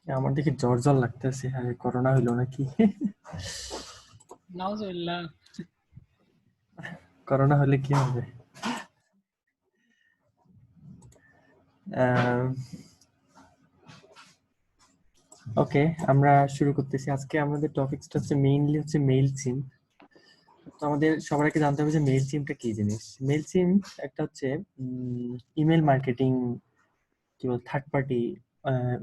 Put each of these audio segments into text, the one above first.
আমার দেখি জ্বর জ্বর লাগতেছে, হ্যাঁ করোনা হইলো নাকি? নাউজুবিল্লাহ। করোনা হলে কি হবে? ওকে, আমরা শুরু করতেছি। আজকে আমাদের টপিকসটা হচ্ছে মেইনলি হচ্ছে মেইল সিম। তো আমাদের সবার আগে জানতে হবে যে মেইল সিমটা কি জিনিস। মেইল সিম একটা হচ্ছে ইমেল মার্কেটিং, কি বল, থার্ড পার্টি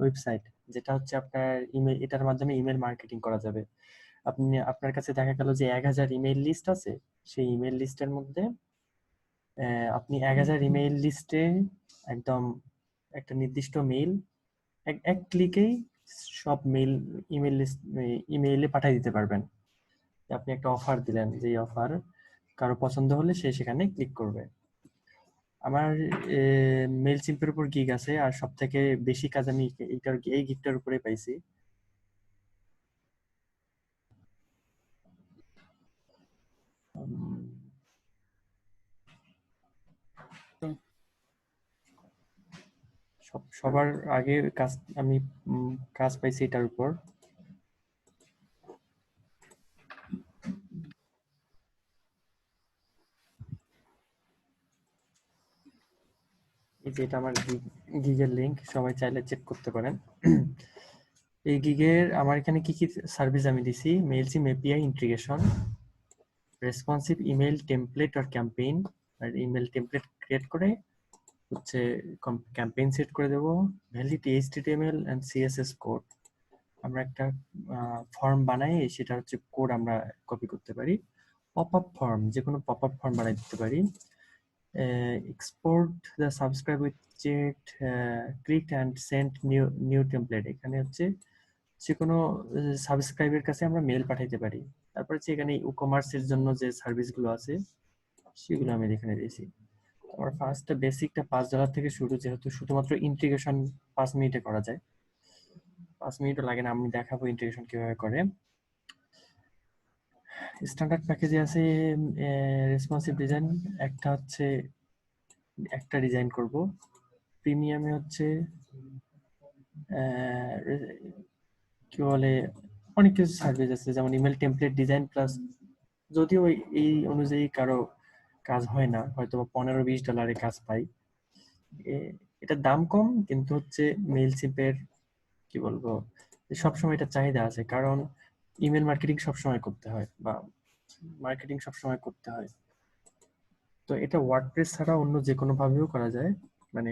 ওয়েবসাইট, যেটা হচ্ছে আপনার ইমেল, এটার মাধ্যমে ইমেল মার্কেটিং করা যাবে। আপনার কাছে দেখা গেল যে 1000 ইমেল লিস্ট আছে, সেই ইমেল লিস্টের মধ্যে আপনি 1000 ইমেইল লিস্টে একদম একটা নির্দিষ্ট মেইল এক এক ক্লিকেই সব মেইল, ইমেল লিস্ট, ইমেইলে পাঠিয়ে দিতে পারবেন। আপনি একটা অফার দিলেন, যে অফার কারো পছন্দ হলে সে সেখানে ক্লিক করবে। আমার মেইল সিম্পের উপর গিগ আছে, আর সব থেকে বেশি কাজ আমি এই গিগটার উপরে পাইছি। উম, সবার আগে কাজ আমি কাজ পাইছি এটার উপর। এই যে এটা আমার গিগের লিংক, সবাই চাইলে চেক করতে পারেন। এই গিগের আমার এখানে কি কি সার্ভিস আমি দিছি: Mailchimp API integration, responsive email template আর ক্যাম্পেইন, আর ইমেল টেমপ্লেট ক্রিয়েট করে হচ্ছে ক্যাম্পেইন সেট করে দেবো, valid HTML and CSS code. আমরা একটা ফর্ম বানাই, সেটা হচ্ছে কোড আমরা কপি করতে পারি। পপ আপ ফর্ম, যে কোনো পপ আপ ফর্ম বানাই দিতে পারি। এক্সপোর্ট দ্য সাবস্ক্রাইব উইথ চেট, click and send new template. এখানে হচ্ছে যে কোনো সাবস্ক্রাইবের কাছে আমরা মেল পাঠাইতে পারি। তারপরে হচ্ছে এখানে ই কমার্সের জন্য যে সার্ভিসগুলো আছে সেগুলো আমি এখানে দিয়েছি। আমার ফার্স্টটা বেসিকটা $5 থেকে শুরু, যেহেতু শুধুমাত্র ইন্টিগ্রেশন 5 মিনিটে করা যায়। 5 মিনিটও লাগে না, আমি দেখাবো ইন্টিগ্রেশন কিভাবে করে। স্ট্যান্ডার্ড প্যাকেজে আছে রেসপন্সিভ ডিজাইন, একটা হচ্ছে একটা ডিজাইন করব। প্রিমিয়ামে হচ্ছে কি বলে, অনেক কিছু সার্ভিস আছে, যেমন ইমেল টেমপ্লেট ডিজাইন প্লাস, যদিও এই অনুযায়ী কারো কাজ হয় না, হয়তো $15-20 কাজ পাই। এটার দাম কম, কিন্তু হচ্ছে মেইল শিপের কি বলবো, সবসময় এটা চাহিদা আছে, কারণ ইমেল মার্কেটিং সবসময় করতে হয়, বা মার্কেটিং সবসময় করতে হয়। তো এটা ওয়ার্ডপ্রেস ছাড়া অন্য যে কোনো ভাবেও করা যায়, মানে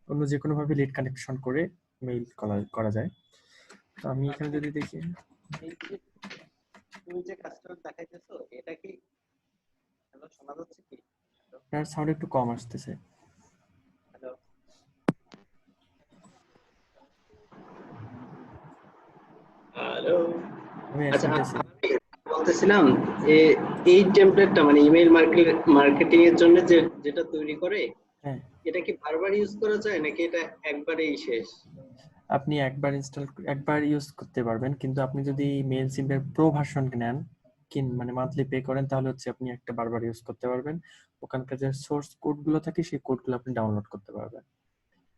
অন্য যে কোনো ভাবে লিড কানেকশন করে মেইল করা যায়। তো আমি এখানে আপনি যদি দেখি, এই যে তুমি যে কাজটা দেখাইতেছো এটা কি, হ্যালো শোনা যাচ্ছে কি? হ্যালো আপনার সাউন্ড একটু কম আসতেছে। Hello hello. আমি আচ্ছা, শুনতেছি। আমি বলতেছিলাম যে এই টেমপ্লেটটা মানে ইমেল মার্কেটিং এর জন্য যে যেটা তৈরি করে, হ্যাঁ, এটা কি বারবার ইউজ করা যায় নাকি এটা একবারেই শেষ? আপনি একবার ইউজ করতে পারবেন, কিন্তু আপনি যদি মেইল সিম্পের প্রো ভার্সন নেন, মানে মান্থলি পে করেন, তাহলে হচ্ছে আপনি একটা বারবার ইউজ করতে পারবেন। ওখানকার যে সোর্স কোড গুলো থাকে সেই কোড গুলো আপনি ডাউনলোড করতে পারবেন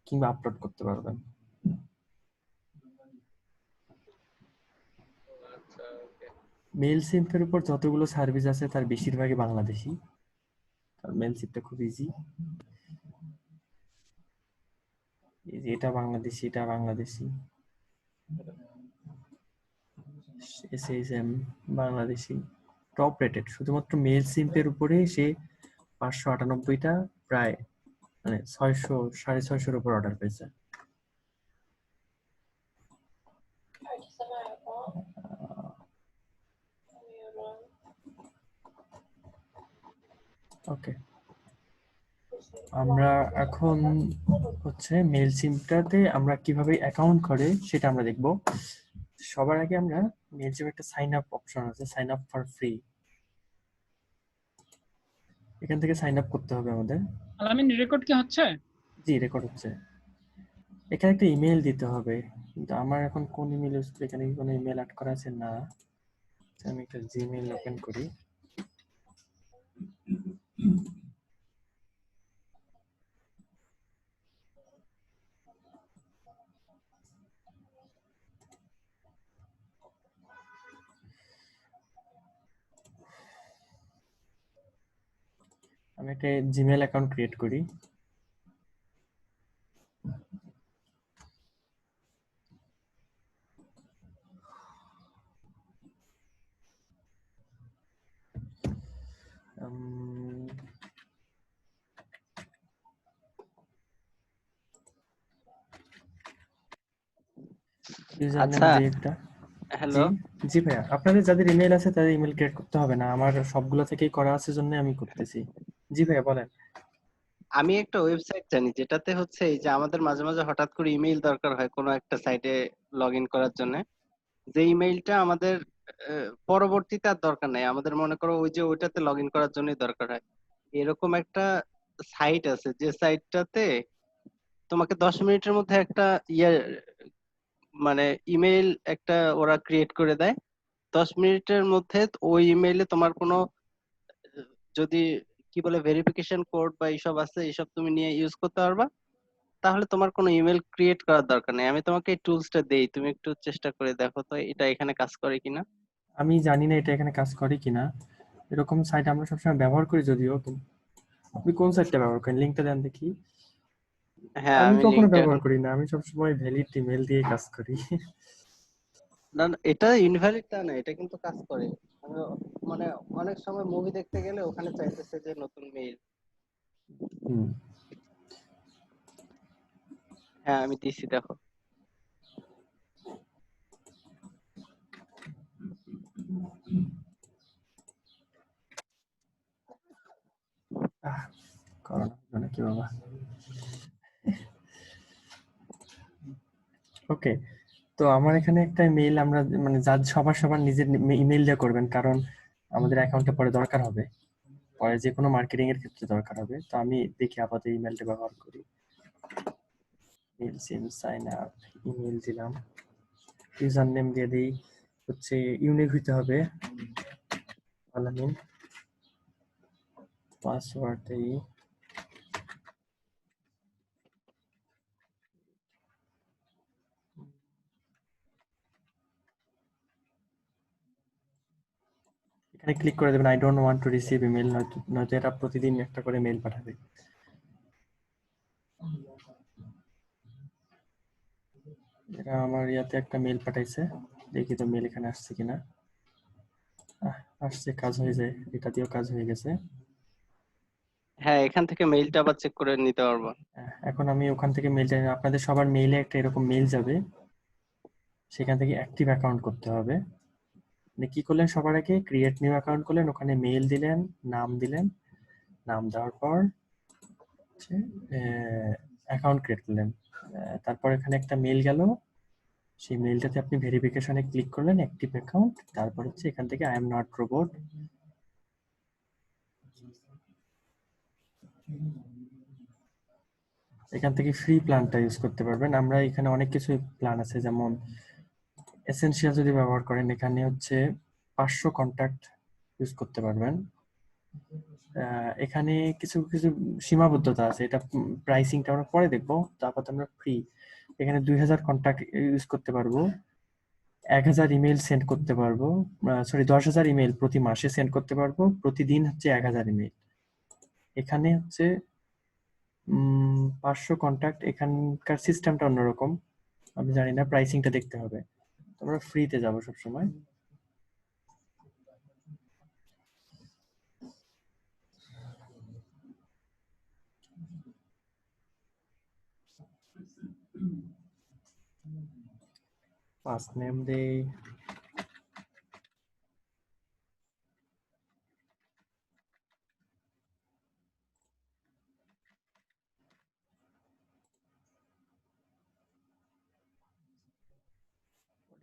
কিংবা আপলোড করতে পারবেন। ও আচ্ছা, ওকে। মেইল সিম্পের উপর যতগুলো সার্ভিস আছে তার বেশিরভাগই বাংলাদেশি, কারণ মেইল সিম্পটা খুব ইজি। এটা বাংলাদেশি, এটা Bangladeshi, SSM Bangladeshi, top rated. শুধুমাত্র মেল সিম্পের উপরে সে 598টা, প্রায় মানে 600 650-র উপর অর্ডার পেয়েছে। ওকে, আমরা এখন হচ্ছে মেল সিমটাতে আমরা কিভাবে অ্যাকাউন্ট করে সেটা আমরা দেখব। সবার আগে আমরা মেল সিম একটা সাইন আপ অপশন আছে, সাইন আপ ফর ফ্রি, এখান থেকে সাইন আপ করতে হবে আমাদের। আলামিন, রেকর্ড কি হচ্ছে? জি, রেকর্ড হচ্ছে। এখানে একটা ইমেল দিতে হবে, কিন্তু আমার এখন কোন ইমেল ইউজ করি, এখানে কি কোনো ইমেল অ্যাড করা আছে না। আমি একটা জিমেইল ওপেন করি। আমি একটা জিমেল অ্যাকাউন্ট ক্রিয়েট করি। ইউজার নেম আচ্ছা, দিয়ে একটা। হ্যালো। জি জি ভাইয়া, আপনাদের যাদের ইমেল আছে তাদের ইমেল ক্রিয়েট করতে হবে না, আমার সবগুলো থেকেই করা আছে জন্য আমি করতেছি। জি ভাইয়া বলেন। আমি একটা ওয়েবসাইট জানি যেটাতে হচ্ছে এই যে আমাদের মাঝে মাঝে হঠাৎ করে ইমেইল দরকার হয় কোনো একটা সাইটে লগ ইন করার জন্য, যে ইমেইলটা আমাদের পরবর্তীতে আর দরকার নাই, আমাদের মনে করো ওই যে ওইটাতে লগ ইন করার জন্যই দরকার হয়। এরকম একটা সাইট আছে যে সাইটটাতে তোমাকে 10 মিনিটের মধ্যে একটা ইয়ে মানে ইমেইল একটা ওরা ক্রিয়েট করে দেয়। 10 মিনিটের মধ্যে ওই ইমেইলে তোমার কোনো যদি কি বলে ভেরিফিকেশন কোড বা এইসব আছে, এইসব তুমি নিয়ে ইউজ করতে পারবা। তাহলে তোমার কোনো ইমেল ক্রিয়েট করার দরকার নেই। আমি তোমাকে এই টুলসটা দেই, তুমি একটু চেষ্টা করে দেখো তো এটা এখানে কাজ করে কিনা। আমি জানি না এটা এখানে কাজ করে কিনা, এরকম সাইট আমরা সবসময় ব্যবহার করি যদিও, কিন্তু আপনি কোন সাইটটা ব্যবহার করেন লিঙ্কটা দেন দেখি। হ্যাঁ, আমি আমি কখনো লিঙ্কটা ব্যবহার এখন করি না, আমি সবসময় ভ্যালিড ইমেল দিয়ে কাজ করি। না না, এটা ইনভ্যালিড তা না, এটা কিন্তু কাজ করে। আমি মানে অনেক সময় মুভি দেখতে গেলে ওখানে চাইতেছে যে নতুন মেইল। হুম। হ্যাঁ, আমি দিছি দেখো। করোনা হলো নাকি বাবা। ওকে, তো আমার এখানে একটা মেইল আমরা মানে যার সবার সবার নিজের ইমেল দিয়ে করবেন, কারণ আমাদের অ্যাকাউন্টে পরে দরকার হবে, পরে যে কোনো মার্কেটিং এর ক্ষেত্রে দরকার হবে। তো আমি দেখি আপাতত ইমেলটা ব্যবহার করি। মেল সিম সাইন আপ, ইমেল দিলাম, ইউজার নেম দিয়ে দিই হচ্ছে ইউনিক হইতে হবে, আলামিন। পাসওয়ার্ড দিই এখানে ক্লিক করে দেবেন I don't want to receive email, নয়তো নয়তো এরা প্রতিদিন একটা করে মেল পাঠাবে। এরা আমার ইয়াতে একটা মেল পাঠাইছে, দেখি তো মেল এখানে আসছে কিনা। আসছে, কাজ হয়ে যায়, এটা দিয়েও কাজ হয়ে গেছে। হ্যাঁ, এখান থেকে মেইলটা আবার চেক করে নিতে পারবো। এখন আমি ওখান থেকে মেলটা, আপনাদের সবার মেইলে একটা এরকম মেল যাবে, সেখান থেকে অ্যাক্টিভ অ্যাকাউন্ট করতে হবে। মানে কি করলেন, সবার আগে ক্রিয়েট নিউ অ্যাকাউন্ট করলেন, ওখানে মেল দিলেন, নাম দিলেন, নাম দেওয়ার পর হচ্ছে অ্যাকাউন্ট ক্রিয়েট করলেন। তারপর এখানে একটা মেল গেল, সেই মেলটাতে আপনি ভেরিফিকেশনে ক্লিক করলেন, অ্যাক্টিভ অ্যাকাউন্ট, তারপর হচ্ছে এখান থেকে আই এম নট রোবট, এখান থেকে ফ্রি প্ল্যানটা ইউজ করতে পারবেন। আমরা এখানে অনেক কিছু প্ল্যান আছে, যেমন এসেনশিয়াল যদি ব্যবহার করেন এখানে হচ্ছে 500 কন্ট্যাক্ট ইউজ করতে পারবেন। এখানে কিছু কিছু সীমাবদ্ধতা আছে, এটা প্রাইসিংটা আমরা পরে দেখবো। তারপর আমরা ফ্রি, এখানে 2000 কন্ট্যাক্ট ইউজ করতে পারবো, 1000 ইমেল সেন্ড করতে পারবো, সরি 10,000 ইমেল প্রতি মাসে সেন্ড করতে পারবো, প্রতিদিন হচ্ছে 1000 ইমেল। এখানে হচ্ছে 500 কন্ট্যাক্ট, এখানকার সিস্টেমটা অন্যরকম, আমি জানি না, প্রাইসিংটা দেখতে হবে। আমরা ফ্রিতে যাবো সবসময়। ফার্স্ট নেম দেই,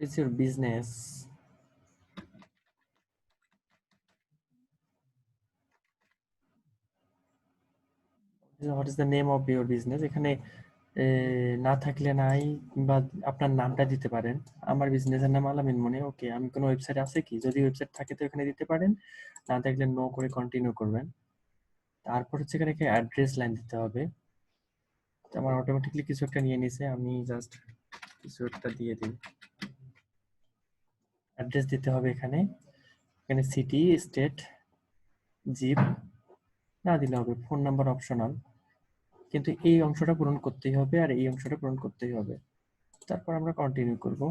what is your business, what is the name of your business। এখানে না থাকলে নাই, কিংবা আপনার নামটা দিতে পারেন। আমার বিজনেসের নাম আলামিন মনি। ওকে, আমি কোনো ওয়েবসাইট আছে কি, যদি ওয়েবসাইট থাকে তো এখানে দিতে পারেন, না থাকলে নো করে কন্টিনিউ করবেন। তারপর হচ্ছে এখানে অ্যাড্রেস লাইন দিতে হবে। আমার অটোমেটিকলি কিছু একটা নিয়ে নিছে, আমি জাস্ট কিছু একটা দিয়ে দিই। অ্যাড্রেস দিতে হবে এখানে, এখানে সিটি, স্টেট, জিপ, না দিলে হবে, ফোন নাম্বার অপশনাল, কিন্তু এই অংশটা পূরণ করতেই হবে আর এই অংশটা পূরণ করতেই হবে। তারপর আমরা কন্টিনিউ করব।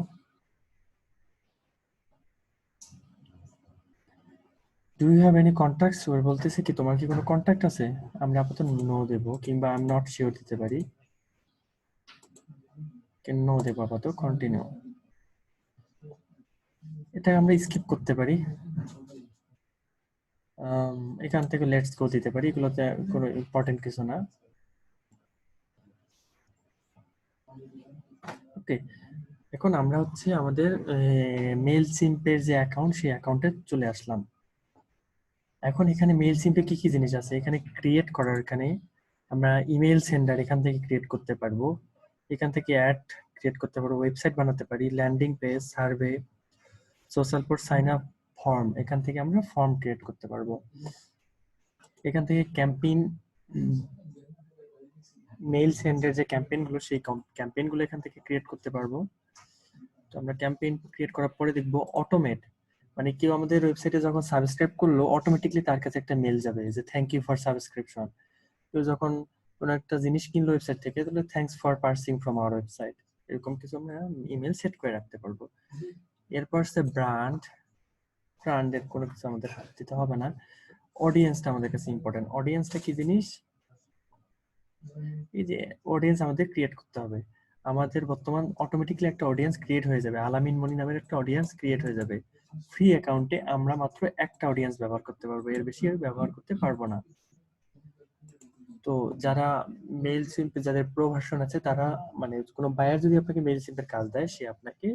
Do you have any contacts, or বলতেছে কি তোমার কি কোনো কন্ট্যাক্ট আছে, আমরা আপাতত নো দেব, কিংবা আই এম নট শিওর দিতে পারি, নো দেব আপাতত, কন্টিনিউ। এটা আমরা স্কিপ করতে পারি, এখান থেকে লেটস গো দিতে পারি, এগুলোতে কোনো ইম্পর্টেন্ট কিছু না। ওকে, এখন আমরা হচ্ছে আমাদের মেল সিম্পের যে অ্যাকাউন্ট, সেই অ্যাকাউন্টে চলে আসলাম। এখন এখানে মেল সিম্পে কি কি জিনিস আছে, এখানে ক্রিয়েট করার, এখানে আমরা ইমেল সেন্ডার এখান থেকে ক্রিয়েট করতে পারবো, এখান থেকে অ্যাড ক্রিয়েট করতে পারবো, ওয়েবসাইট বানাতে পারি, landing page, survey, social post, sign up form, এখান থেকে আমরা ফর্ম ক্রিয়েট করতে পারবো। এখান থেকে ক্যাম্পেইন, মেইল সেন্ডের যে ক্যাম্পেইন গুলো, সেই ক্যাম্পেইন গুলো এখান থেকে ক্রিয়েট করতে পারবো। তো আমরা ক্যাম্পেইন ক্রিয়েট করার পরে দেখবো অটোমেট, মানে কেউ আমাদের ওয়েবসাইটে যখন সাবস্ক্রাইব করলো অটোমেটিকলি তার কাছে একটা মেল যাবে যে থ্যাংক ইউ ফর সাবস্ক্রিপশন। কেউ যখন কোনো একটা জিনিস কিনলো ওয়েবসাইট থেকে, তাহলে thanks for purchasing from our website, এরকম কিছু আমরা ইমেল সেট করে রাখতে পারবো। এরপর হচ্ছে ব্র্যান্ড, ব্র্যান্ডের কোনো কিছু আমাদের দিতে হবে না। অডিয়েন্সটা আমাদের কাছে ইম্পর্টেন্ট। অডিয়েন্সটা কি জিনিস, এই যে অডিয়েন্স আমাদের ক্রিয়েট করতে হবে। আমাদের বর্তমান অটোমেটিক্যালি একটা অডিয়েন্স ক্রিয়েট হয়ে যাবে, আলামিন মনি নামের একটা অডিয়েন্স ক্রিয়েট হয়ে যাবে। ফ্রি অ্যাকাউন্টে আমরা মাত্র একটা অডিয়েন্স ব্যবহার করতে পারবো, এর বেশি ব্যবহার করতে পারবো না। তো যারা মেইল সিম্প, যাদের প্রো ভার্সন আছে, তারা মানে কোনো বায়ার যদি আপনাকে মেইল সিম্পের কাজ দেয়, সে আপনাকে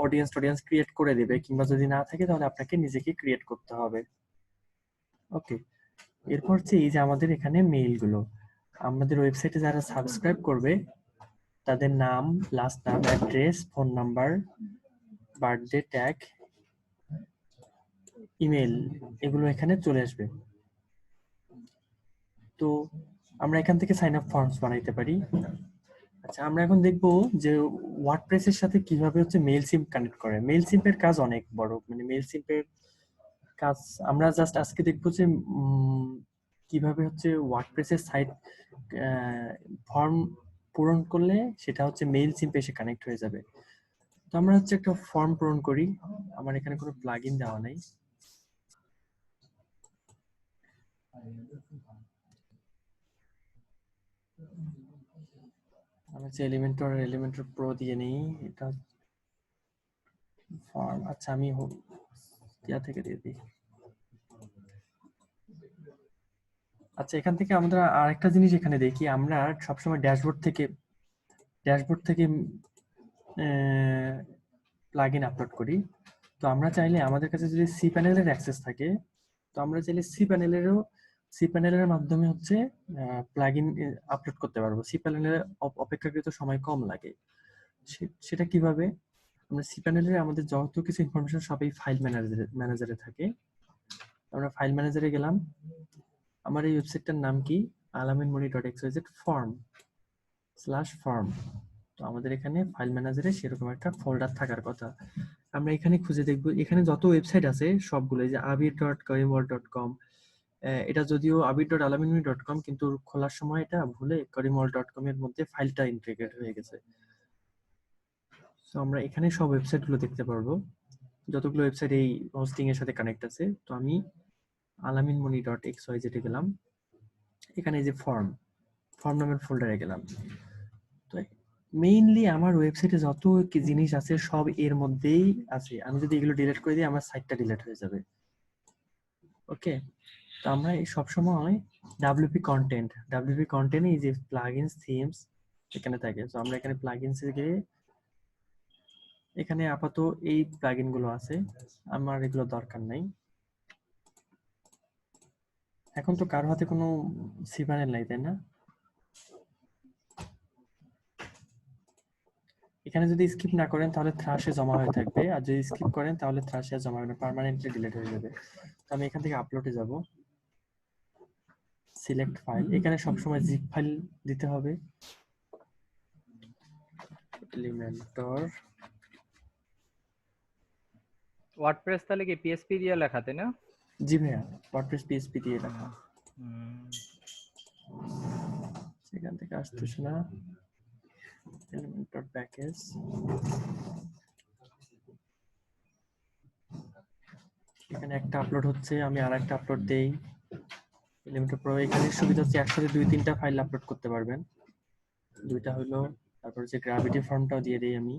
অডিয়েন্স ক্রিয়েট করে দেবে, কিংবা যদি না থাকে তাহলে আপনাকে নিজেকে ক্রিয়েট করতে হবে। ওকে, এরপর হচ্ছে এই যে আমাদের এখানে মেইলগুলো, আমাদের ওয়েবসাইটে যারা সাবস্ক্রাইব করবে তাদের নাম, লাস্ট নাম, address, phone number, birthday, tag, email, এগুলো এখানে চলে আসবে। তো আমরা এখান থেকে সাইন আপ ফর্মস বানাইতে পারি। আচ্ছা, আমরা এখন দেখবো যে ওয়ার্ডপ্রেসের সাথে কিভাবে হচ্ছে মেইল সিম্প কানেক্ট করে। মেইল সিম্পের কাজ অনেক বড়, মানে মেইল সিম্পের কাজ আমরা জাস্ট আজকে দেখবো যে কিভাবে হচ্ছে ওয়ার্ডপ্রেসের সাইট ফর্ম পূরণ করলে সেটা হচ্ছে মেইল সিম্পে এসে কানেক্ট হয়ে যাবে। তো আমরা হচ্ছে একটা ফর্ম পূরণ করি, আমার এখানে কোনো প্লাগইন দেওয়া নাই। আমি হচ্ছে এলিমেন্টর প্রো দিয়ে নেই, এটা ফর্ম। আচ্ছা, আমি ইয়া থেকে দিয়ে দিই। আচ্ছা, এখান থেকে আমরা আরেকটা জিনিস এখানে দেখি, আমরা সবসময় ড্যাশবোর্ড থেকে প্লাগইন আপলোড করি। তো আমরা চাইলে, আমাদের কাছে যদি সি প্যানেলের অ্যাক্সেস থাকে, তো আমরা চাইলে সি প্যানেলের মাধ্যমে হচ্ছে প্লাগইন আপলোড করতে পারবো। সি প্যানেলের অপেক্ষাকৃত সময় কম লাগে। সেটা কিভাবে, আমরা সি প্যানেলে আমাদের যত কিছু ইনফরমেশন সবই ফাইল ম্যানেজারে থাকে। আমরা ফাইল ম্যানেজারে গেলাম, আমার এই ওয়েবসাইটটার নাম কি, alaminmoney.xyz form/form। তো আমাদের এখানে ফাইল ম্যানেজারে সেরকম একটা ফোল্ডার থাকার কথা। আমরা এখানে খুঁজে দেখবো, এখানে যত ওয়েবসাইট আছে সবগুলো, যে abir.karimworld.com, এটা যদিও abir.alaminmoney.com, কিন্তু খোলার সময় এটা ভুলে karimworld.com এর মধ্যে ফাইলটা ইন্টিগ্রেট হয়ে গেছে। তো আমরা এখানে সব ওয়েবসাইট গুলো দেখতে পারবো, যতগুলো ওয়েবসাইট এই হোস্টিং এর সাথে কানেক্ট আছে। তো আমি alaminmoney.xyz এ গেলাম, এখানে এই যে ফর্ম নামের ফোল্ডারে গেলাম। তো মেইনলি আমার ওয়েবসাইটে যত জিনিস আছে সব এর মধ্যেই আছে। আমি যদি এগুলো ডিলিট করে দিই, আমার সাইটটা ডিলিট হয়ে যাবে। ওকে, তো আমরা এই সবসময় ডাব্লিউপি কন্টেন্ট, এই যে প্লাগইনস, থিমস এখানে থাকে। তো আমরা এখানে প্লাগইনস এ গিয়ে, এখানে আপাতত এই প্লাগইন গুলো আছে, আমার এগুলো দরকার নাই। এখন তো কারো হাতে কোনো সি প্যানেল নাই, তাই না? এখানে যদি স্কিপ না করেন তাহলে থ্রাশে জমা হয়ে থাকবে, আর যদি স্কিপ করেন তাহলে থ্রাশে আর জমা হবে না, পার্মানেন্টলি ডিলিট হয়ে যাবে। তো আমি এখান থেকে আপলোডে যাব, সিলেক্ট ফাইল, এখানে সবসময় জিপ ফাইল দিতে হবে, এলিমেন্টর। ওয়ার্ডপ্রেস তাহলে কি পিএসপি দিয়ে লেখা, তাই না? জি ভাইয়া, ওয়ার্ডপ্রেস পিএসপি দিয়ে লেখা। সেখান থেকে আসতেছে না। এলিমেন্টর প্যাকেজ, এখানে একটা আপলোড হচ্ছে, আমি আর একটা আপলোড দেই। এলিমেন্টর প্রো এখানে সুবিধা হচ্ছে একসাথে 2-3টা ফাইল আপলোড করতে পারবেন। দুইটা হলো, তারপর হচ্ছে গ্র্যাভিটি ফর্মটাও দিয়ে দিই আমি।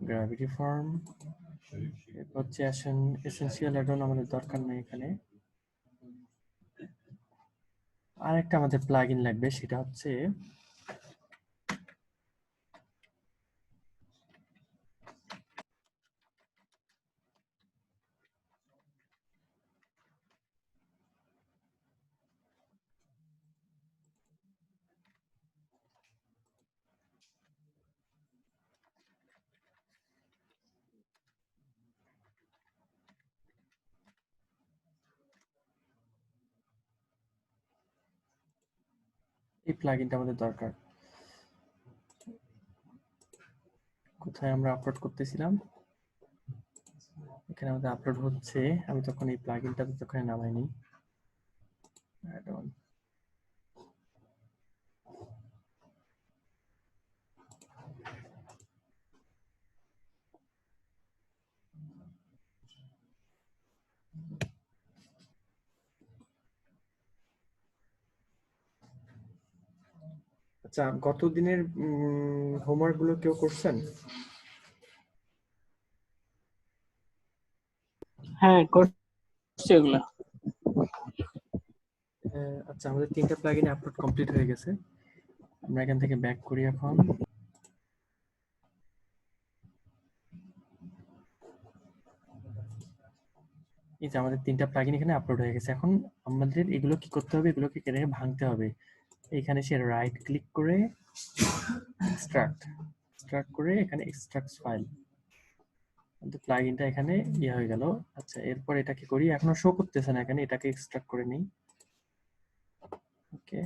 গ্র্যাভিটি ফর্ম হচ্ছে এসেনশিয়াল অ্যাড অন, আমাদের দরকার নেই এখানে। আর একটা আমাদের প্লাগইন লাগবে, সেটা হচ্ছে এই প্লাগইনটা আমাদের দরকার। কোথায় আমরা আপলোড করতেছিলাম, এখানে আমাদের আপলোড হচ্ছে। আমি তখন এই প্লাগইনটা ততক্ষণে নামাইনি। add on। আচ্ছা, গত দিনের হোমওয়ার্ক গুলো কেউ করছেন? হ্যাঁ, করছি এগুলা। আচ্ছা, আমাদের 3টা প্লাগইন আপলোড কমপ্লিট হয়ে গেছে। আমরা এখান থেকে ব্যাক করি এখন। এই যে আমাদের 3টা প্লাগইন এখানে আপলোড হয়ে গেছে। এখন আমাদের এগুলো কি করতে হবে, এগুলোকে কেটে ভাঙতে হবে। এখানে সে রাইট ক্লিক করে এক্সট্রাক্ট করে এখানে এক্সট্রাক্ট ফাইল, প্লাগইনটা এখানে ইয়ে হয়ে গেল। আচ্ছা, এরপর এটা কি করি, এখনো শো করতেছে না এখানে, এটাকে এক্সট্রাক্ট করে নিই। ওকে,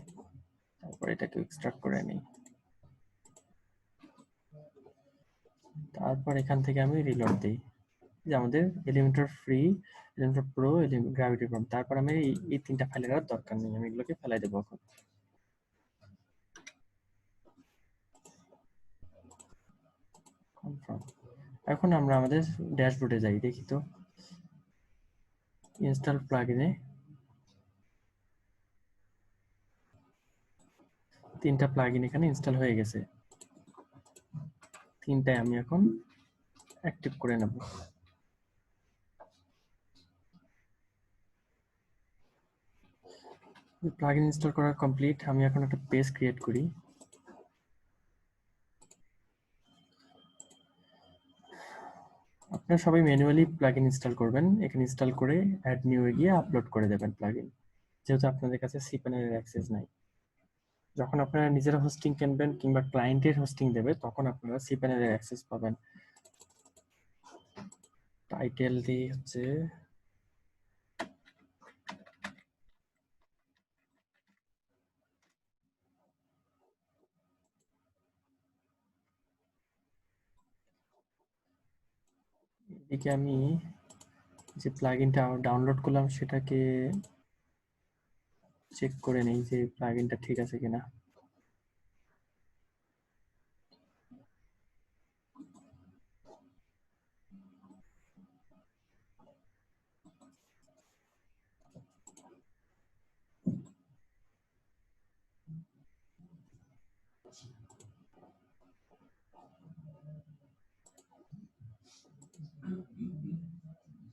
তারপর এটাকে এক্সট্রাক্ট করে নিই। তারপর এখান থেকে আমি রিলোড দিই। যে আমাদের Elementor free, Elementor pro, gravity form, তারপর আমি এই 3টা ফাইলের আর দরকার নেই, আমি এগুলোকে ফেলাই দেবো এখন। কনফার্ম। এখন আমরা আমাদের ড্যাশবোর্ডে যাই, দেখি তো ইনস্টল প্লাগইনে 3টা প্লাগইন এখানে ইনস্টল হয়ে গেছে। 3টাই আমি এখন অ্যাক্টিভ করে নেব। প্লাগইন ইনস্টল করা কমপ্লিট। আমি এখন একটা পেজ ক্রিয়েট করি। আপনারা সবাই ম্যানুয়ালি প্লাগইন ইনস্টল করবেন। এখানে ইনস্টল করে অ্যাড নিউ এ গিয়ে আপলোড করে দেবেন প্লাগইন, যেহেতু আপনাদের কাছে সিপ্যানেলের অ্যাক্সেস নাই। যখন আপনারা নিজেরা হোস্টিং কিনবেন কিংবা ক্লায়েন্টের হোস্টিং দেবে, তখন আপনারা সিপ্যানেলের অ্যাক্সেস পাবেন। টাইটেল দিয়ে হচ্ছে এদিকে আমি যে প্লাগইনটা ডাউনলোড করলাম সেটাকে চেক করে নেই যে প্লাগইনটা ঠিক আছে কিনা।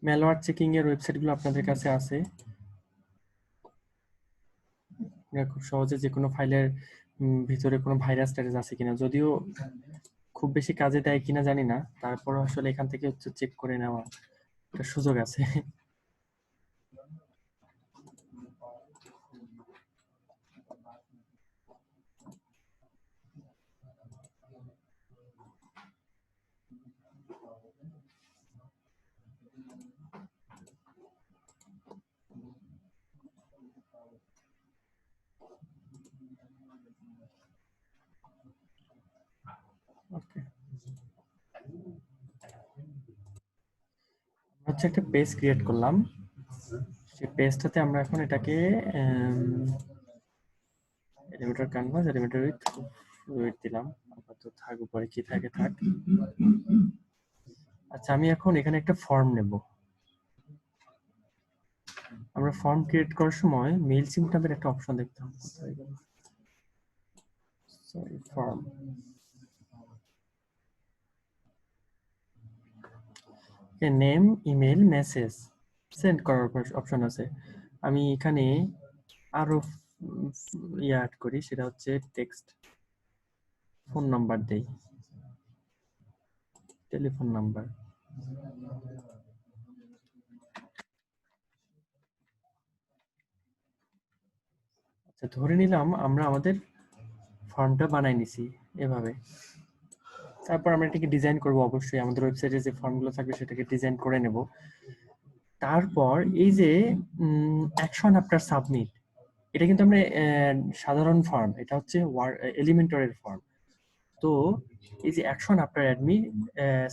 ম্যালওয়্যার চেকিং এর ওয়েবসাইটগুলো আপনাদের কাছে আছে। আপনারা খুব সহজে যে কোনো ফাইলের ভিতরে কোনো ভাইরাস টাইরাস আছে কিনা, যদিও খুব বেশি কাজে দেয় কিনা জানি না, তারপর আসলে এখান থেকে হচ্ছে চেক করে নেওয়া একটা সুযোগ আছে। হচ্ছে একটা পেজ ক্রিয়েট করলাম, সেই পেজটাতে আমরা এখন এটাকে এলিমেটর ক্যানভাস এলিমেটর উইথ দিলাম, আপাতত থাক, উপরে কি থাকে থাক। আচ্ছা, আমি এখন এখানে একটা ফর্ম নেব। আমরা ফর্ম ক্রিয়েট করার সময় মেইল সিম নামের একটা অপশন দেখতে হবে। Sorry, form, name, email, message, send করার অপশন আছে। আমি এখানে আরো অ্যাড করি, সেটা হচ্ছে টেক্সট, ফোন নাম্বার দেই, টেলিফোন নাম্বার। আচ্ছা, ধরে নিলাম আমরা আমাদের ফর্মটা বানাই নিছি এভাবে। তারপর আমরা এটাকে ডিজাইন করব, অবশ্যই আমাদের ওয়েবসাইটে যে ফর্মগুলো থাকবে সেটাকে ডিজাইন করে নেব। তারপর এই যে অ্যাকশন আফটার সাবমিট, এটা কিন্তু আমরা সাধারণ ফর্ম, এটা হচ্ছে এলিমেন্টরের ফর্ম। তো এই যে অ্যাকশন আফটার অ্যাডমিট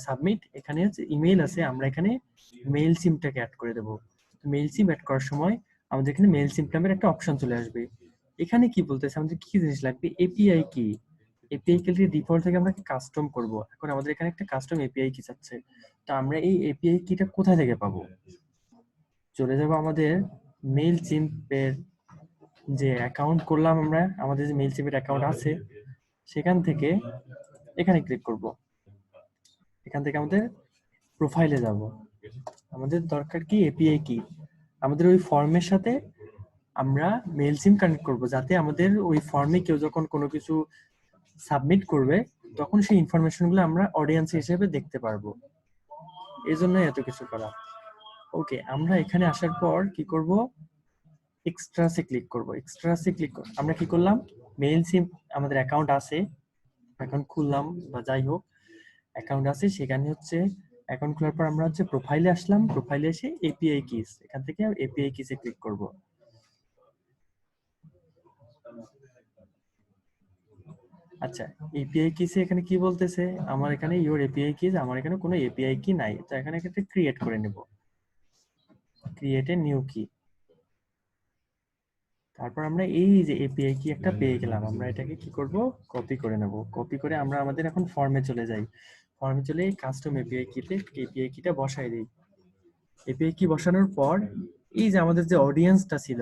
সাবমিট, এখানে হচ্ছে ইমেল আছে, আমরা এখানে মেইল সিমটাকে অ্যাড করে দেব। মেইল সিম অ্যাড করার সময় আমাদের এখানে মেইল সিম নামের একটা অপশন চলে আসবে। এখানে কি বলতেছে, আমাদের কি জিনিস লাগবে, এপিআই কি। এপিআই কি ডিফল্ট থেকে আমরা কাস্টম করব। এখন আমাদের এখানে একটা কাস্টম এপিআই কি চাচ্ছে, তো আমরা এই এপিআই কিটা কোথা থেকে পাবো? চলে যাব আমাদের মেইল সিমের যে অ্যাকাউন্ট করলাম আমরা, আমাদের যে মেইল সিমের অ্যাকাউন্ট আছে সেখান থেকে এখানে ক্লিক করব। এখান থেকে আমাদের প্রোফাইলে যাব। আমাদের দরকার কি, এপিআই কি। আমাদের ওই ফর্মের সাথে আমরা মেইল সিম কানেক্ট করব, যাতে আমাদের ওই ফর্মে কেউ যখন কোনো কিছু সাবমিট করবে তখন সেই ইনফরমেশন গুলো আমরা অডিয়েন্স হিসেবে দেখতে পারবো। এই জন্য এত কিছু করা। ওকে, আমরা এখানে আসার পর কি করব, এক্সট্রাসে ক্লিক করব। এক্সট্রাসে ক্লিক আমরা কি করলাম, মেইল সিম আমাদের অ্যাকাউন্ট আছে, অ্যাকাউন্ট খুললাম বা যাই হোক অ্যাকাউন্ট আছে, সেখানে হচ্ছে অ্যাকাউন্ট খোলার পর আমরা হচ্ছে প্রোফাইলে আসলাম, প্রোফাইলে এসে এপিআই কিস, এখান থেকে এপিআই কিসে ক্লিক করব। আচ্ছা, এপিআই কিসে এখানে কি বলতেছে, আমার এখানে ইওর এপিআই কিস, আমার এখানে কোনো এপিআই কি নাই, তো এখানে একটা ক্রিয়েট করে নেব, ক্রিয়েট এ নিউ কি। তারপর আমরা এই যে এপিআই কি একটা পেয়ে গেলাম, আমরা এটাকে কি করব, কপি করে নেব। কপি করে আমরা আমাদের এখন ফর্মে চলে যাই। ফর্মে চলে কাস্টম এপিআই কিতে এপিআই কিটা বসাই দিই। এপিআই কি বসানোর পর এই যে আমাদের যে অডিয়েন্সটা ছিল,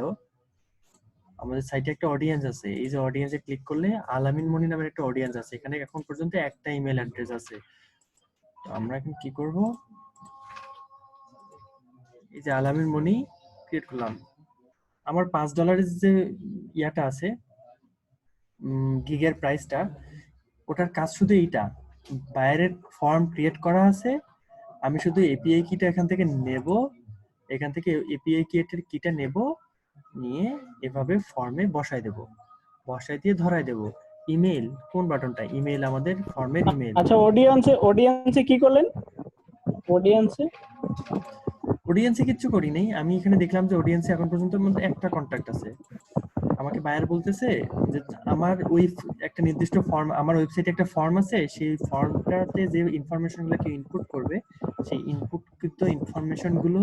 আমাদের সাইটে একটা অডিয়েন্স আছে, এই যে অডিয়েন্সে ক্লিক করলে আলামিন মনি নামের একটা অডিয়েন্স আছে, এখানে এখন পর্যন্ত একটা ইমেল অ্যাড্রেস আছে। তো আমরা এখন কি করব, এই যে আলামিন মনি ক্রিয়েট করলাম। আমার $5 যে ইয়াটা আছে, গিগের প্রাইসটা, ওটার কাজ শুধু এইটা, বাইরের ফর্ম ক্রিয়েট করা আছে, আমি শুধু এপিআই কিটা এখান থেকে নেব, এখান থেকে এপিআই কিটা নেব, নিয়ে এভাবে ফর্মে বসাই দেব, বসাই দিয়ে ধরাই দেব। ইমেল, কোন বাটনটা, ইমেল, আমাদের ফর্মের ইমেল। আচ্ছা, অডিয়েন্সে কি করলেন? অডিয়েন্সে অডিয়েন্সে কিচ্ছু করি নাই, আমি এখানে দেখলাম যে অডিয়েন্সে এখন পর্যন্ত মধ্যে একটা কন্ট্যাক্ট আছে। আমাকে বায়ার বলতেছে যে আমার ওই একটা নির্দিষ্ট ফর্ম, আমার ওয়েবসাইটে একটা ফর্ম আছে, সেই ফর্মটাতে যে ইনফরমেশন গুলো কেউ ইনপুট করবে, সেই ইনপুটকৃত ইনফরমেশন গুলো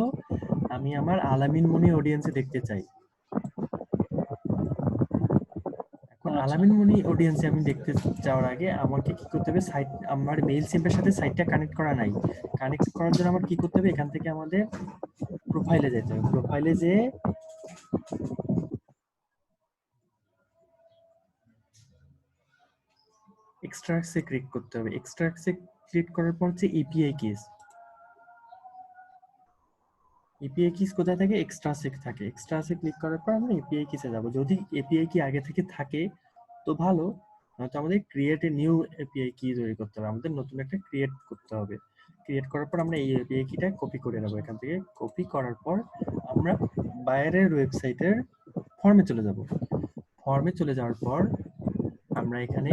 আমি আমার আলামিন মনি অডিয়েন্সে দেখতে চাই। এখন আচ্ছা, আলামিন মনি অডিয়েন্সে আমি দেখতে যাওয়ার আগে আমাকে কি করতে হবে, সাইট, আমার মেইল সিম্পের সাথে সাইটটা কানেক্ট করা নাই, কানেক্ট করার জন্য আমার কি করতে হবে, এখান থেকে আমাদের প্রোফাইলে যেতে হবে। প্রোফাইলে যে এক্সট্রাক্টসে ক্লিক করতে হবে। এক্সট্রাক্টসে ক্লিক করার পর হচ্ছে এপিআই কিস। এপিআই কিস কোথায় থাকে, এক্সট্রাসে থাকে। এক্সট্রাসে ক্লিক করার পর আমরা এপিআই কিসে যাব। যদি এপিআই কি আগে থেকে থাকে তো ভালো, নয়তো আমাদের ক্রিয়েট এ নিউ এপিআই কি তৈরি করতে হবে, আমাদের নতুন একটা ক্রিয়েট করতে হবে। ক্রিয়েট করার পর আমরা এই এপিআই কিটা কপি করে নেব। এখান থেকে কপি করার পর আমরা বাইরের ওয়েবসাইটের ফর্মে চলে যাব। ফর্মে চলে যাওয়ার পর আমরা এখানে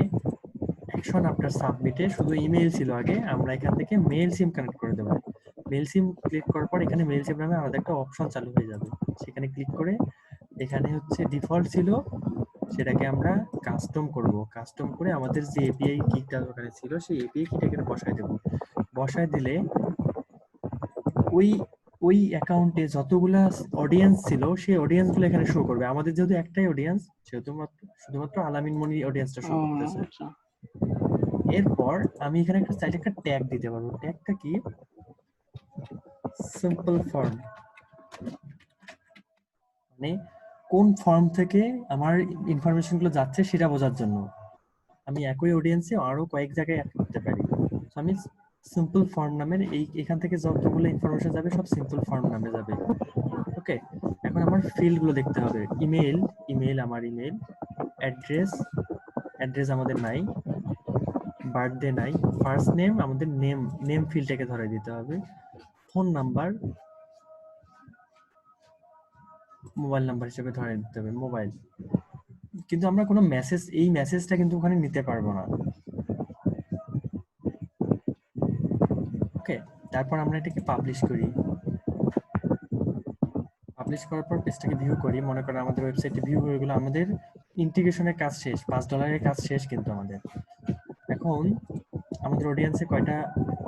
অ্যাকশন আফটার সাবমিটে শুধু ইমেল ছিল আগে, আমরা এখান থেকে মেইল সিম কানেক্ট করে দেবো। মেইল সিম ক্লিক করার পর এখানে মেইল সিম নামে আলাদা একটা অপশন চালু হয়ে যাবে, সেখানে ক্লিক করে এখানে হচ্ছে ডিফল্ট ছিল সেটাকে আমরা কাস্টম করব। কাস্টম করে আমাদের যে এপিআই কিটা ওখানে ছিল সেই এপিআই কিটা এখানে বসায় দেব। বসায় দিলে ওই ওই অ্যাকাউন্টে যতগুলা অডিয়েন্স ছিল সেই অডিয়েন্স গুলো এখানে শো করবে। আমাদের যেহেতু একটাই অডিয়েন্স, সেহেতু শুধুমাত্র আলামিন মনি অডিয়েন্সটা শো ও করতেছে। আচ্ছা। এরপর আমি এখানে একটা চাইলে একটা ট্যাগ দিতে পারবো। ট্যাগটা কি? সিম্পল ফর্ম, মানে কোন ফর্ম থেকে আমার ইনফরমেশন গুলো যাচ্ছে সেটা বোঝার জন্য আমি একই অডিয়েন্সে আরো কয়েক জায়গায় অ্যাড করতে পারি। তো আমি সিম্পল ফর্ম নামের এখান থেকে যতগুলো ইনফরমেশন যাবে সব সিম্পল ফর্ম নামে যাবে। ওকে, এখন আমার ফিল্ড গুলো দেখতে হবে। ইমেল, আমার ইমেল। অ্যাড্রেস, আমাদের নাই। বার্থডে নাই। ফার্স্ট নেম, আমাদের নেম ফিল্ডটাকে ধরে দিতে হবে। ফোন নাম্বার, মোবাইল নাম্বার হিসেবে ধরে দিতে হবে, মোবাইল। কিন্তু আমরা কোনো মেসেজটা কিন্তু ওখানে নিতে পারবো না। ওকে, তারপর আমরা এটাকে পাবলিশ করি। পাবলিশ করার পর পেজটাকে ভিউ করি। মনে করেন আমাদের ওয়েবসাইটে ভিউ হয়ে গেলো, আমাদের ইন্টিগ্রেশনের কাজ শেষ, $5 কাজ শেষ কিন্তু আমাদের। এখন আমাদের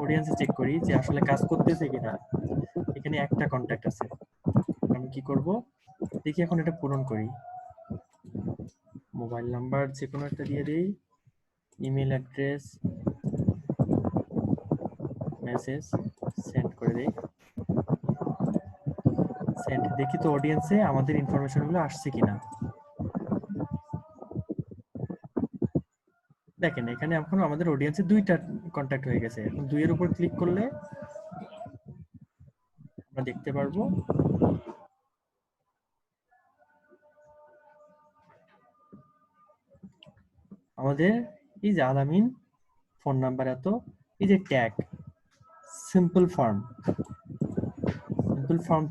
অডিয়েন্সে চেক করি যে আসলে কাজ করতেছে কিনা। এখানে একটা কন্ট্যাক্ট আছে। আমি কি করব, দেখি এখন এটা পূরণ করি। মোবাইল নাম্বার যে কোনো একটা দিয়ে দিই, ইমেল অ্যাড্রেস, মেসেজ সেন্ড করে দিই। সেন্ড, দেখি তো অডিয়েন্সে আমাদের ইনফরমেশন গুলো আসছে কিনা। দেখেন এখানে এখন আমাদের অডিয়েন্সে 2টা কন্ট্যাক্ট হয়ে গেছে। এখন 2 এর উপর ক্লিক করলে আমরা দেখতে পারবো আমাদের এই যে আলামিন, ফোন নাম্বার এত, এই যে ট্যাগ সিম্পল ফর্ম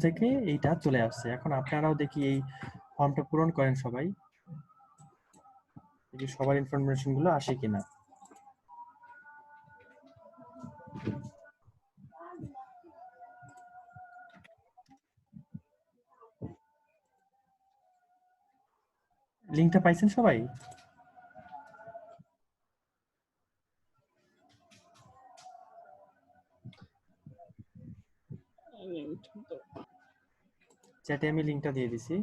থেকে এইটা চলে আসছে। এখন আপনারাও দেখি এই ফর্মটা পূরণ করেন সবাই, দেখি সবার ইনফরমেশন গুলো আসে কিনা। লিংকটা পাইছেন সবাই? চ্যাটে আমি লিংকটা দিয়ে দিছি,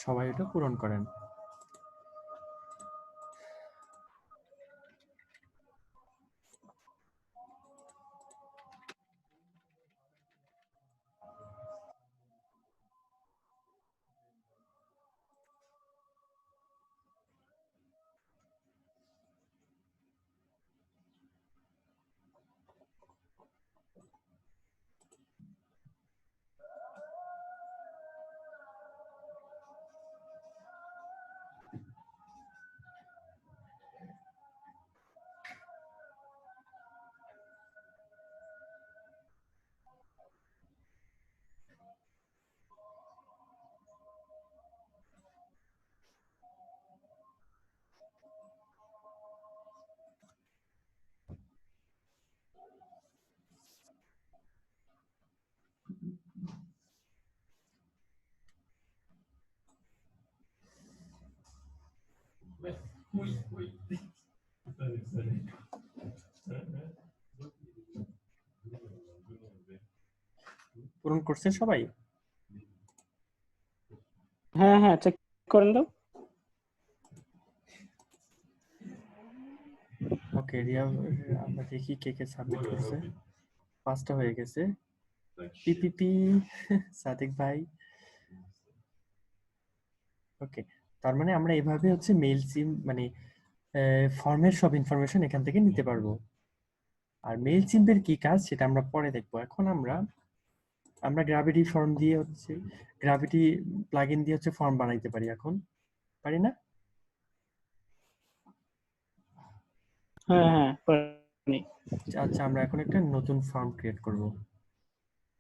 সবাই এটা পূরণ করেন। পূরণ করছেন সবাই? হ্যাঁ হ্যাঁ, চেক করেন তো। ওকে, রিয়া, আমরা দেখি কে কে সাবমিট করছে। 5টা হয়ে গেছে। পিপিপি সাদিক ভাই। ওকে, তার মানে আমরা এভাবে হচ্ছে মেইল সিম মানে ফর্মের সব ইনফরমেশন এখান থেকে নিতে পারবো। আর মেইল সিম্পের কি কাজ সেটা আমরা পরে দেখবো। এখন আমরা গ্র্যাভিটি ফর্ম দিয়ে হচ্ছে গ্র্যাভিটি প্লাগইন দিয়ে হচ্ছে ফর্ম বানাইতে পারি। এখন পারি না? হ্যাঁ হ্যাঁ, করেন। আচ্ছা, আমরা এখন একটা নতুন ফর্ম ক্রিয়েট করব।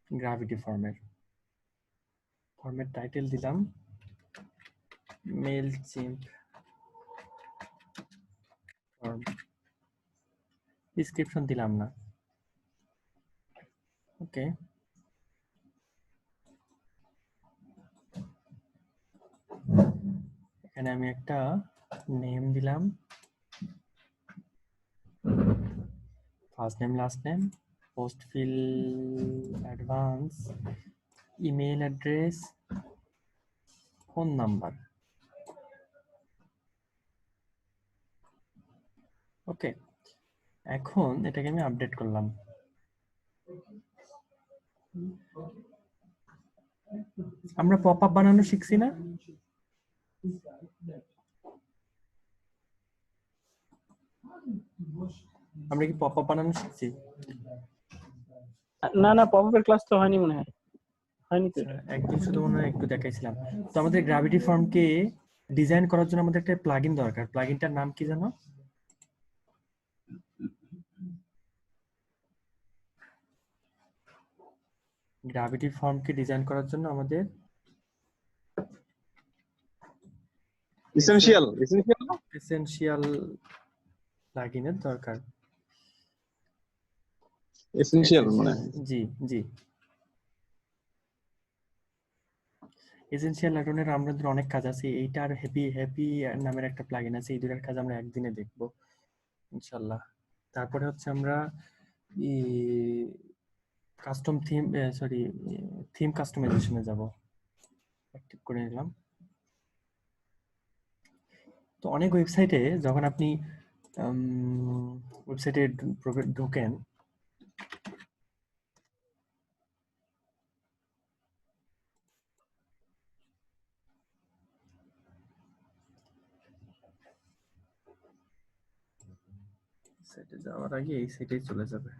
গ্র্যাভিটি ফর্মের টাইটেল দিলাম মেইল সিম্প ফর্ম, ডিসক্রিপশন দিলাম না। ওকে, এখানে আমি একটা নেম দিলাম, first name last name, post field advance, email address, phone number. Okay, এখন এটাকে আমি আপডেট করলাম। আমরা পপ আপ বানানো শিখছি না? আমরা কি পপ আপ বানানো শিখছি? না না, পপআপের ক্লাস তো হয়নি মনে হয়, হয়নি তো এটা। একদম শুধু মনে হয় একটু দেখাইছিলাম। তো আমাদের গ্র্যাভিটি ফর্মকে ডিজাইন করার জন্য আমাদের একটা প্লাগইন দরকার। প্লাগইনটার নাম কি জানো? গ্র্যাভিটি ফর্মকে ডিজাইন করার জন্য আমাদের এসেনশিয়াল প্লাগইনের দরকার। এসেনশিয়াল মানে জি জি, এসেনশিয়াল অ্যাডনের আমাদের অনেক কাজ আছে। এইটা আর হ্যাপি হ্যাপি নামের একটা প্লাগইন আছে। এই দুটার কাজ আমরা একদিনে দেখব ইনশাল্লাহ। তারপরে হচ্ছে আমরা কাস্টম থিম, সরি, থিম কাস্টমাইজেশনে যাব। অ্যাক্টিভ করে নিলাম। তো অনেক ওয়েবসাইটে যখন আপনি ওয়েবসাইটে ঢোকেন, সাইটে যাওয়ার আগে এই সাইটেই চলে যাবে।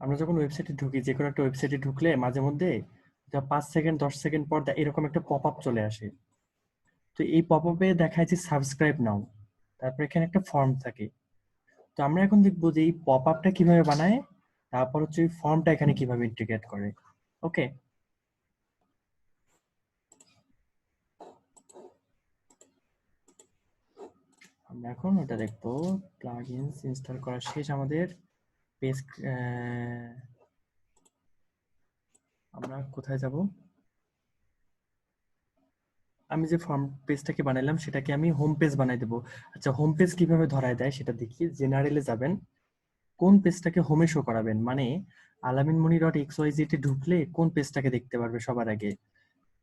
আমরা যখন ওয়েবসাইটে ঢুকি, যে কোনো একটা ওয়েবসাইটে ঢুকলে মাঝে মধ্যে 5 সেকেন্ড 10 সেকেন্ড পর এরকম একটা পপ আপ চলে আসে। তো এই পপ আপে দেখায় যে সাবস্ক্রাইব নাও, তারপর এখানে একটা ফর্ম থাকে। তো আমরা এখন দেখবো যে এই পপ আপটা কিভাবে বানায়, তারপর হচ্ছে ওই ফর্মটা এখানে কিভাবে ইন্টিগ্রেট করে। ওকে, আমরা এখন ওটা দেখবো। প্লাগইনস ইনস্টল করা শেষ আমাদের। পেজ, আমরা কোথায় যাব? আমি যে ফর্ম পেজটাকে বানাইলাম সেটাকে আমি হোম পেজ বানাই দেবো। আচ্ছা, হোম পেজ কিভাবে ধরায় দেয় সেটা দেখি। জেনারেলে যাবেন, কোন পেজটাকে হোমে শো করাবেন, মানে alaminmoni.xyz তে ঢুকলে কোন পেজটাকে দেখতে পারবে সবার আগে,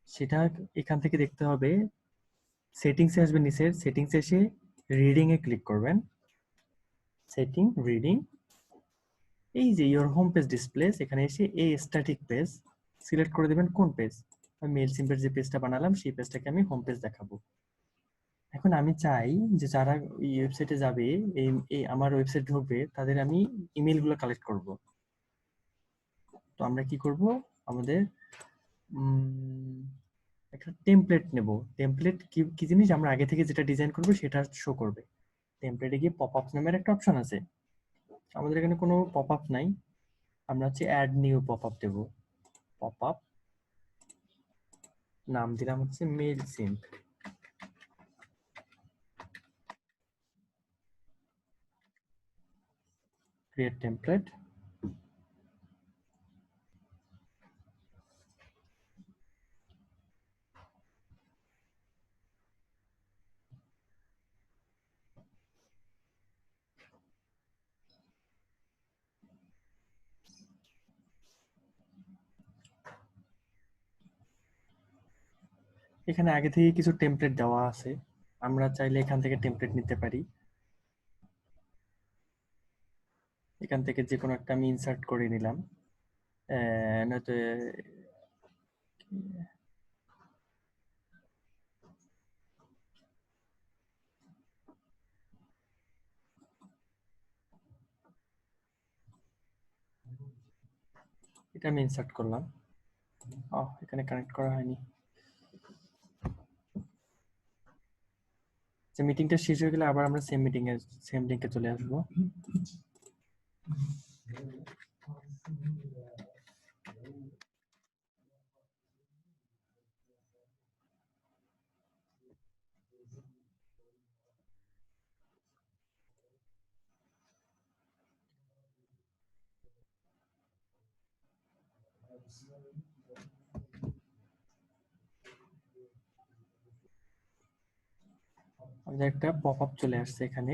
সেটা এখান থেকে দেখতে হবে। সেটিংসে আসবেন, নিচের সেটিংসে এসে রিডিং এ ক্লিক করবেন। সেটিং, রিডিং, এই যে ইওর হোম পেজ ডিসপ্লেস, এখানে এসে এই স্ট্যাটিক পেজ সিলেক্ট করে দেবেন। কোন পেজ? আমি মেল সিম্পের যে পেজটা বানালাম সেই পেজটাকে আমি হোম পেজ দেখাবো। এখন আমি চাই যে যারা এই ওয়েবসাইটে যাবে, এই আমার ওয়েবসাইট ঢুকবে, তাদের আমি ইমেলগুলো কালেক্ট করব। তো আমরা কি করব? আমাদের একটা টেমপ্লেট নেব। টেমপ্লেট কি কি জিনিস? আমরা আগে থেকে যেটা ডিজাইন করব সেটা শো করবে। টেমপ্লেটে গিয়ে পপ আপ নামের একটা অপশন আছে। আমাদের এখানে কোনো পপ আপ নাই, আমরা হচ্ছে অ্যাড নিউ পপ আপ দেব। পপ আপ নাম দিলাম হচ্ছে মেল সিম্প। Create template. এখানে আগে থেকে কিছু টেমপ্লেট দেওয়া আছে, আমরা চাইলে এখান থেকে টেমপ্লেট নিতে পারি। এখান থেকে যে কোনো একটা আমি ইনসার্ট করে নিলাম। নয়তো এটা আমি ইনসার্ট করলাম। এখানে কানেক্ট করা হয়নি। যে মিটিংটা শেষ হয়ে গেলে আবার আমরা সেম মিটিং এ সেম লিংকে চলে আসবো। আমাদের একটা পপআপ চলে আসছে এখানে।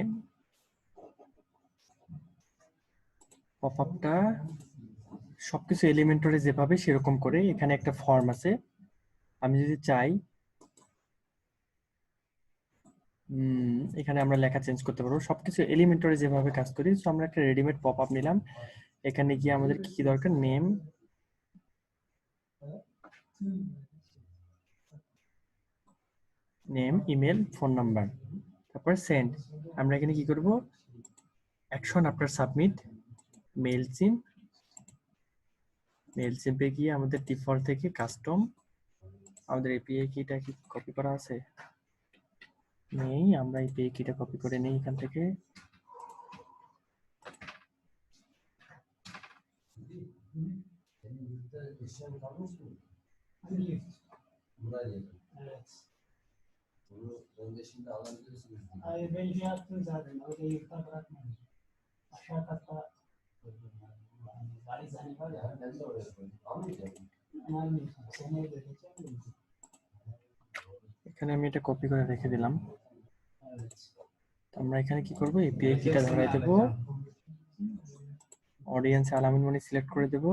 পপআপটা সবকিছু এলিমেন্টরে যেভাবে সেরকম করে এখানে একটা ফর্ম আছে। আমি যদি চাই এখানে আমরা লেখা চেঞ্জ করতে পারবো, সবকিছু এলিমেন্টরে যেভাবে কাজ করি। তো আমরা একটা রেডিমেড পপআপ নিলাম। এখানে গিয়ে আমাদের কি কি দরকার, নেম, ইমেল, ফোন নাম্বার, তারপর সেন্ড। আমরা এখানে কি করব, অ্যাকশন আফটার সাবমিট, মেইলচিম্পে গিয়ে আমাদের ডিফল্ট থেকে কাস্টম, আমাদের এপিআই কিটা কি কপি করা আছে নেই, আমরা এপিআই কিটা কপি করে নেই এখান থেকে। Hayır, ben şey yaptım zaten. Orada yurtta bırakmadım. Aşağı katta valiz hani var ya. Ben de oraya koydum. Almayacağım. Almayacağım. Seneye göreceğim mi? এখানে আমি এটা কপি করে রেখে দিলাম। Evet. তো আমরা এখানে কি করব, এপিআই কিটা ধরাই দেব, অডিয়েন্স আলামিন মনি সিলেক্ট করে দেব,